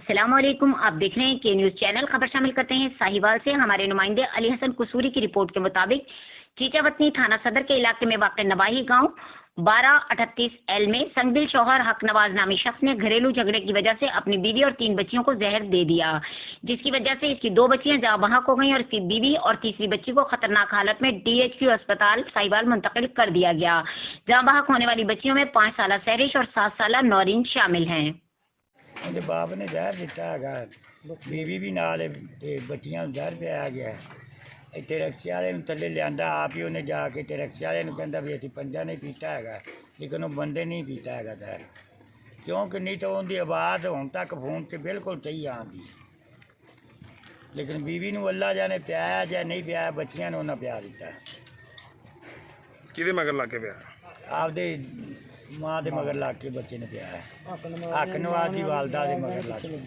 अस्सलामुअलैकुम। आप देख रहे हैं के न्यूज चैनल। खबर शामिल करते हैं साहिवाल से। हमारे नुमाइंदे अली हसन कसूरी की रिपोर्ट के मुताबिक चीचावतनी थाना सदर के इलाके में वाक़ नवाही गांव 1238L में संगदिल शौहर हक नवाज नामी शख्स ने घरेलू झगड़े की वजह से अपनी बीवी और 3 बच्चियों को जहर दे दिया, जिसकी वजह से इसकी 2 बच्चियां जाँ बहक हो गईं और इसकी बीवी और तीसरी बच्ची को खतरनाक हालत में DHQ अस्पताल साहिवाल मुंतकिल कर दिया गया। जाँ बहक होने वाली बच्चियों में 5 साला सहरिश और 7 साला नौरीन शामिल हैं। ਉਹਦੇ ਬਾਪ ਨੇ ਜ਼ਹਿਰ ਦਿੱਤਾ ਹੈਗਾ, ਬੀਵੀ ਵੀ ਨਾਲ ਹੈ ਤੇ ਬੱਚੀਆਂ ਨੂੰ ਜ਼ਹਿਰ ਪਿਆਇਆ ਗਿਆ ਹੈ। ਇੱਥੇ ਰਿਕਸ਼ੇ ਵਾਲੇ ਨੂੰ ਥੱਲੇ ਲਿਆਂਦਾ, ਆਪ ਹੀ ਉਹਨੇ ਜਾ ਕੇ ਤੇ ਰਿਕਸ਼ੇ ਵਾਲੇ ਨੂੰ ਕਹਿੰਦਾ ਵੀ ਅਸੀਂ ਪੰਜਾ ਨਹੀਂ ਪੀਤਾ ਹੈਗਾ, ਲੇਕਿਨ ਉਹ ਬੰਦੇ ਨਹੀਂ ਪੀਤਾ ਹੈਗਾ ਜ਼ਹਿਰ, ਕਿਉਂਕਿ ਨਹੀਂ ਤਾਂ ਉਹਦੀ ਆਵਾਜ਼ ਹੁਣ ਤੱਕ ਫੋਨ 'ਤੇ ਬਿਲਕੁਲ ਸਹੀ ਆਉਂਦੀ, ਲੇਕਿਨ ਬੀਵੀ ਨੂੰ ਅੱਲਾ ਜਾਣੇ ਪਿਆਇਆ ਜਾਂ ਨਹੀਂ ਪਿਆਇਆ, ਬੱਚੀਆਂ ਨੂੰ ਉਹਨਾਂ ਪਿਆ ਦਿੱਤਾ। ਕਿਹਦੇ ਮਗਰ ਲੱਗ ਕੇ ਪਿਆ? ਆਪਦੇ ਮਾਂ ਦੇ ਮਗਰ ਲੱਗ ਕੇ ਬੱਚੇ ਨੇ ਪਿਆ ਹੈ। ਹੱਕ ਨਵਾਜ਼ ਦੀ ਵਾਲਦਾ ਦੇ ਮਗਰ ਲੱਗ ਕੇ।